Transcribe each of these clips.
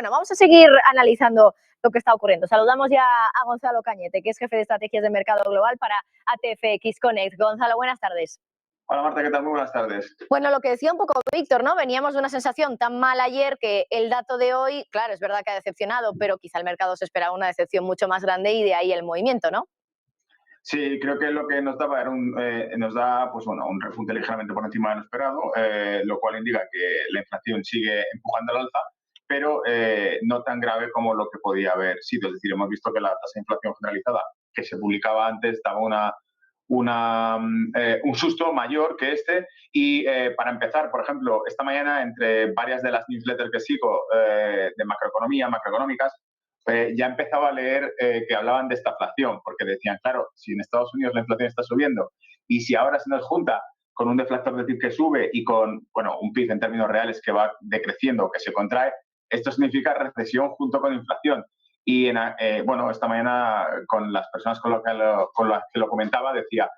Bueno, vamos a seguir analizando lo que está ocurriendo. Saludamos ya a Gonzalo Cañete, que es jefe de estrategias de mercado global para ATFX Connect. Gonzalo, buenas tardes. Hola Marta, ¿qué tal? Muy buenas tardes. Bueno, lo que decía un poco Víctor, ¿no? Veníamos de una sensación tan mala ayer que el dato de hoy, claro, es verdad que ha decepcionado, pero quizá el mercado se esperaba una decepción mucho más grande y de ahí el movimiento, ¿no? Sí, creo que lo que nos daba era nos da pues, bueno, un repunte ligeramente por encima de lo esperado, lo cual indica que la inflación sigue empujando al alza, pero no tan grave como lo que podía haber sido. Es decir, hemos visto que la tasa de inflación generalizada que se publicaba antes daba un susto mayor que este. Y para empezar, por ejemplo, esta mañana, entre varias de las newsletters que sigo de macroeconómicas, ya empezaba a leer que hablaban de estaflación, porque decían, claro, si en Estados Unidos la inflación está subiendo y si ahora se nos junta con un deflactor de PIB que sube y con, bueno, un PIB en términos reales que va decreciendo, que se contrae, esto significa recesión junto con inflación. Y bueno, esta mañana con las personas con las que lo comentaba decía,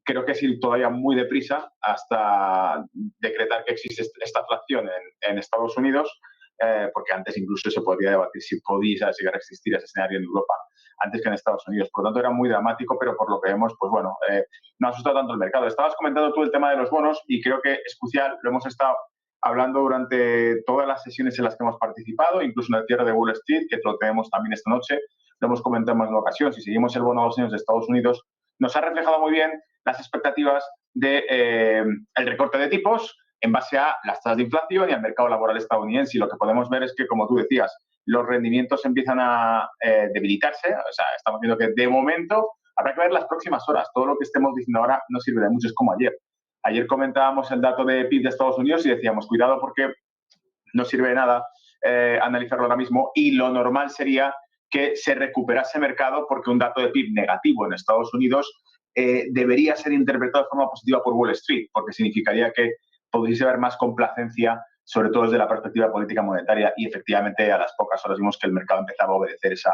creo que es ir todavía muy deprisa hasta decretar que existe estaflación en Estados Unidos, porque antes incluso se podría debatir si podía llegar a existir ese escenario en Europa antes que en Estados Unidos. Por lo tanto, era muy dramático, pero por lo que vemos, pues bueno, no ha asustado tanto el mercado. Estabas comentando tú el tema de los bonos y creo que es crucial, lo hemos estado hablando durante todas las sesiones en las que hemos participado, incluso en el cierre de Wall Street, que lo tenemos también esta noche, lo hemos comentado en más de una ocasión. Si seguimos el bono a 2 años de Estados Unidos, nos ha reflejado muy bien las expectativas del el recorte de tipos en base a las tasas de inflación y al mercado laboral estadounidense. Y lo que podemos ver es que, como tú decías, los rendimientos empiezan a debilitarse. O sea, estamos viendo que de momento habrá que ver las próximas horas. Todo lo que estemos diciendo ahora no sirve de mucho. Es como ayer. Ayer comentábamos el dato de PIB de Estados Unidos y decíamos, cuidado porque no sirve de nada analizarlo ahora mismo, y lo normal sería que se recuperase mercado porque un dato de PIB negativo en Estados Unidos debería ser interpretado de forma positiva por Wall Street, porque significaría que pudiese haber más complacencia, sobre todo desde la perspectiva política monetaria, y efectivamente a las pocas horas vimos que el mercado empezaba a obedecer esa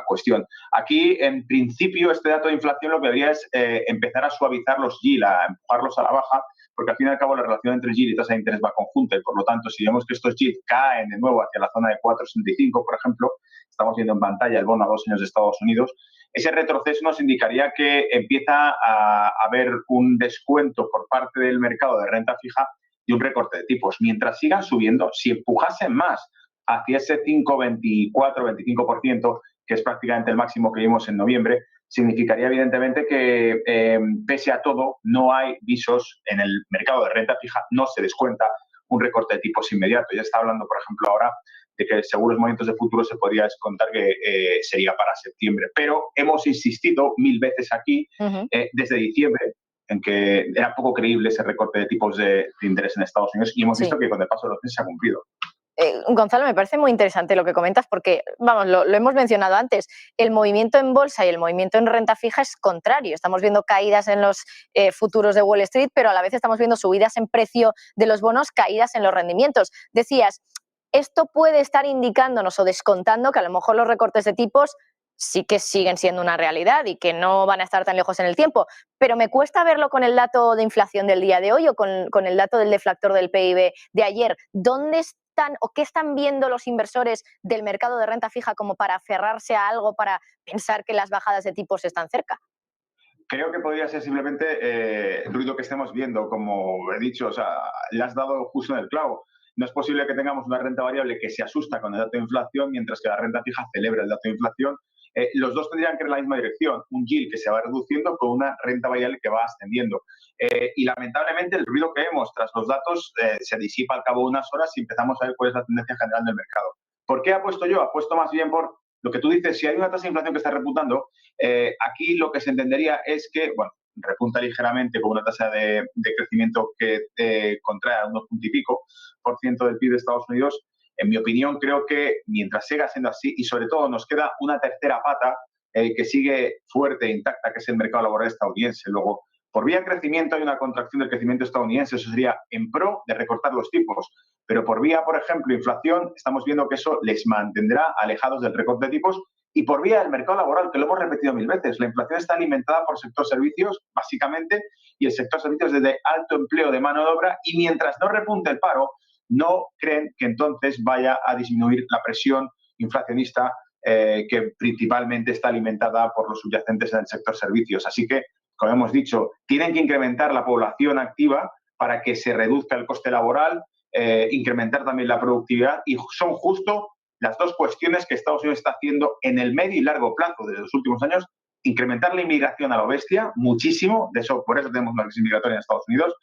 cuestión. Aquí, en principio, este dato de inflación lo que debería es empezar a suavizar los yield, a empujarlos a la baja, porque al fin y al cabo la relación entre yield y tasa de interés va conjunta, y por lo tanto, si vemos que estos yield caen de nuevo hacia la zona de 4,65, por ejemplo, estamos viendo en pantalla el bono a 2 años de Estados Unidos, ese retroceso nos indicaría que empieza a haber un descuento por parte del mercado de renta fija y un recorte de tipos. Mientras sigan subiendo, si empujasen más hacia ese 5,24-25%, que es prácticamente el máximo que vimos en noviembre, significaría evidentemente que, pese a todo, no hay visos en el mercado de renta fija, no se descuenta un recorte de tipos inmediato. Ya está hablando, por ejemplo, ahora de que según los movimientos de futuro se podría descontar que sería para septiembre. Pero hemos insistido 1000 veces aquí, desde diciembre, en que era poco creíble ese recorte de tipos de interés en Estados Unidos, y hemos visto que con el paso de los meses se ha cumplido. Gonzalo, me parece muy interesante lo que comentas porque, vamos, lo hemos mencionado antes, el movimiento en bolsa y el movimiento en renta fija es contrario. Estamos viendo caídas en los futuros de Wall Street, pero a la vez estamos viendo subidas en precio de los bonos, caídas en los rendimientos. Decías, esto puede estar indicándonos o descontando que a lo mejor los recortes de tipos sí que siguen siendo una realidad y que no van a estar tan lejos en el tiempo, pero me cuesta verlo con el dato de inflación del día de hoy o con el dato del deflactor del PIB de ayer. ¿Dónde están o qué están viendo los inversores del mercado de renta fija como para aferrarse a algo, para pensar que las bajadas de tipos están cerca? Creo que podría ser simplemente el ruido que estemos viendo, como he dicho, o sea, le has dado justo en el clavo. No es posible que tengamos una renta variable que se asusta con el dato de inflación, mientras que la renta fija celebra el dato de inflación. Los dos tendrían que ir en la misma dirección, un yield que se va reduciendo con una renta variable que va ascendiendo. Y lamentablemente el ruido que vemos tras los datos se disipa al cabo de unas horas y empezamos a ver cuál es la tendencia general del mercado. ¿Por qué apuesto yo? Apuesto más bien por lo que tú dices. Si hay una tasa de inflación que está repuntando, aquí lo que se entendería es que, bueno, repunta ligeramente con una tasa de crecimiento que contrae a unos punto y pico por ciento del PIB de Estados Unidos. En mi opinión, creo que mientras siga siendo así, y sobre todo nos queda una tercera pata que sigue fuerte e intacta, que es el mercado laboral estadounidense. Luego, por vía de crecimiento hay una contracción del crecimiento estadounidense, eso sería en pro de recortar los tipos. Pero por vía, por ejemplo, inflación, estamos viendo que eso les mantendrá alejados del recorte de tipos. Y por vía del mercado laboral, que lo hemos repetido 1000 veces, la inflación está alimentada por sector servicios, básicamente, y el sector servicios es de alto empleo de mano de obra, y mientras no repunte el paro, no creen que entonces vaya a disminuir la presión inflacionista que principalmente está alimentada por los subyacentes en el sector servicios. Así que, como hemos dicho, tienen que incrementar la población activa para que se reduzca el coste laboral, incrementar también la productividad, y son justo las dos cuestiones que Estados Unidos está haciendo en el medio y largo plazo desde los últimos años. Incrementar la inmigración a lo bestia, muchísimo, por eso tenemos una crisis migratoria en Estados Unidos,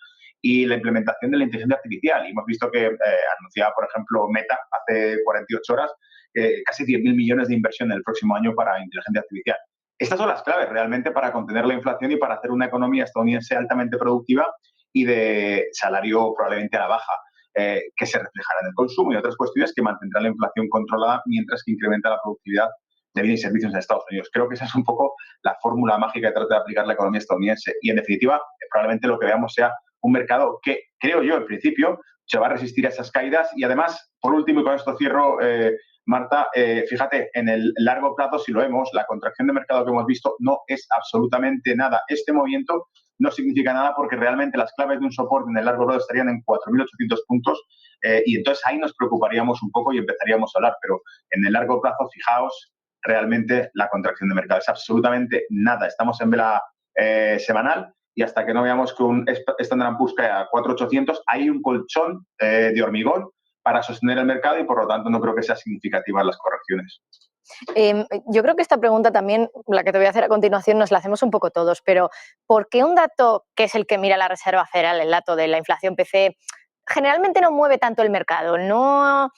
y la implementación de la inteligencia artificial. Y hemos visto que anunciaba, por ejemplo, Meta hace 48 horas casi 10.000 millones de inversión en el próximo año para inteligencia artificial. Estas son las claves realmente para contener la inflación y para hacer una economía estadounidense altamente productiva y de salario probablemente a la baja, que se reflejará en el consumo y otras cuestiones que mantendrán la inflación controlada mientras que incrementa la productividad de bienes y servicios en Estados Unidos. Creo que esa es un poco la fórmula mágica que trata de aplicar la economía estadounidense. Y, en definitiva, probablemente lo que veamos sea un mercado que, creo yo, en principio, se va a resistir a esas caídas. Y, además, por último, y con esto cierro, Marta, fíjate, en el largo plazo, si lo vemos, la contracción de mercado que hemos visto no es absolutamente nada. Este movimiento no significa nada porque realmente las claves de un soporte en el largo plazo estarían en 4.800 puntos y entonces ahí nos preocuparíamos un poco y empezaríamos a hablar. Pero en el largo plazo, fijaos, realmente la contracción de mercado es absolutamente nada. Estamos en vela semanal y hasta que no veamos que un Standard & Poor's cae a 4.800, hay un colchón de hormigón para sostener el mercado y, por lo tanto, no creo que sean significativas las correcciones. Yo creo que esta pregunta también, la que te voy a hacer a continuación, nos la hacemos un poco todos, pero ¿por qué un dato que es el que mira la Reserva Federal, el dato de la inflación PCE, generalmente no mueve tanto el mercado? No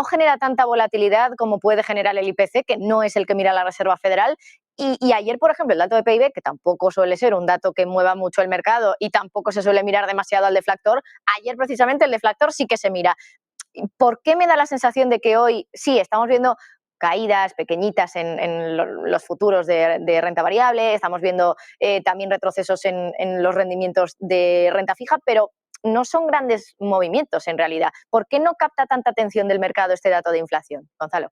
genera tanta volatilidad como puede generar el IPC, que no es el que mira la Reserva Federal. Y ayer, por ejemplo, el dato de PIB, que tampoco suele ser un dato que mueva mucho el mercado y tampoco se suele mirar demasiado al deflactor, ayer precisamente el deflactor sí que se mira. ¿Por qué me da la sensación de que hoy sí estamos viendo caídas pequeñitas en los futuros de renta variable, estamos viendo también retrocesos en los rendimientos de renta fija, pero no son grandes movimientos en realidad? ¿Por qué no capta tanta atención del mercado este dato de inflación, Gonzalo?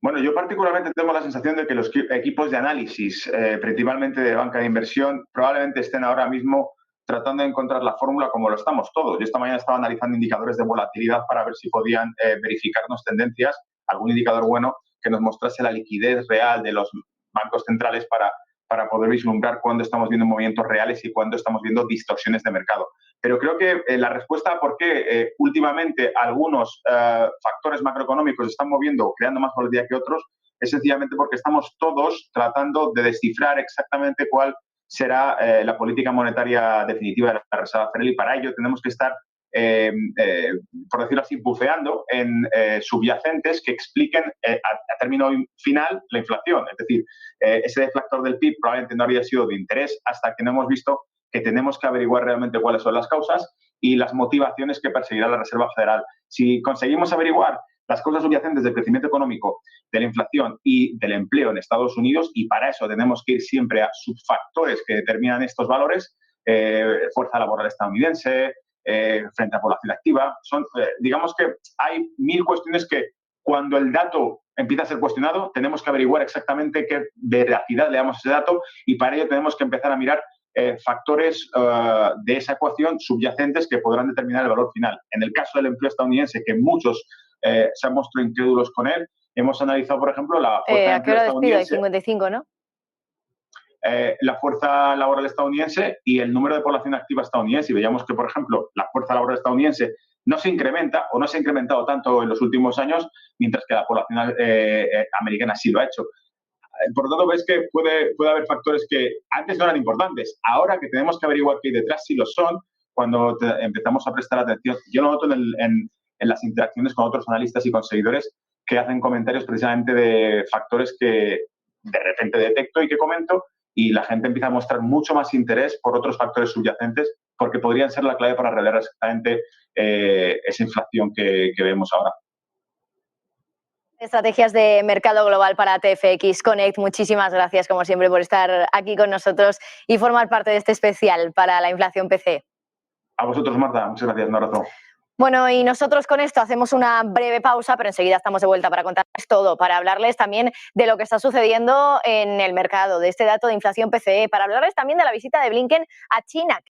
Bueno, yo particularmente tengo la sensación de que los equipos de análisis, principalmente de banca de inversión, probablemente estén ahora mismo tratando de encontrar la fórmula como lo estamos todos. Yo esta mañana estaba analizando indicadores de volatilidad para ver si podían verificarnos tendencias, algún indicador bueno que nos mostrase la liquidez real de los bancos centrales para poder vislumbrar cuándo estamos viendo movimientos reales y cuándo estamos viendo distorsiones de mercado. Pero creo que la respuesta a por qué últimamente algunos factores macroeconómicos están moviendo o creando más volatilidad que otros es sencillamente porque estamos todos tratando de descifrar exactamente cuál será la política monetaria definitiva de la Reserva Federal, y para ello tenemos que estar, por decirlo así, buceando en subyacentes que expliquen a término final la inflación. Es decir, ese deflactor del PIB probablemente no habría sido de interés hasta que no hemos visto que tenemos que averiguar realmente cuáles son las causas y las motivaciones que perseguirá la Reserva Federal. Si conseguimos averiguar las causas subyacentes del crecimiento económico, de la inflación y del empleo en Estados Unidos, y para eso tenemos que ir siempre a subfactores que determinan estos valores, fuerza laboral estadounidense, frente a población activa, digamos que hay 1.000 cuestiones que cuando el dato empieza a ser cuestionado, tenemos que averiguar exactamente qué veracidad le damos a ese dato, y para ello tenemos que empezar a mirar factores de esa ecuación subyacentes que podrán determinar el valor final. En el caso del empleo estadounidense, que muchos se han mostrado incrédulos con él, hemos analizado, por ejemplo, la fuerza de ¿A qué empleo hora despido? estadounidense. 55, ¿no? La fuerza laboral estadounidense y el número de población activa estadounidense. Y veíamos que, por ejemplo, la fuerza laboral estadounidense no se incrementa o no se ha incrementado tanto en los últimos años, mientras que la población americana sí lo ha hecho. Por lo tanto, ves que puede haber factores que antes no eran importantes. Ahora que tenemos que averiguar qué hay detrás, sí lo son, cuando empezamos a prestar atención. Yo lo noto en las interacciones con otros analistas y con seguidores que hacen comentarios precisamente de factores que de repente detecto y que comento, y la gente empieza a mostrar mucho más interés por otros factores subyacentes porque podrían ser la clave para revelar exactamente esa inflación que vemos ahora. Estrategias de mercado global para TFX Connect. Muchísimas gracias, como siempre, por estar aquí con nosotros y formar parte de este especial para la inflación PCE. A vosotros, Marta. Muchas gracias. Un abrazo. Bueno, y nosotros con esto hacemos una breve pausa, pero enseguida estamos de vuelta para contarles todo, para hablarles también de lo que está sucediendo en el mercado, de este dato de inflación PCE, para hablarles también de la visita de Blinken a China.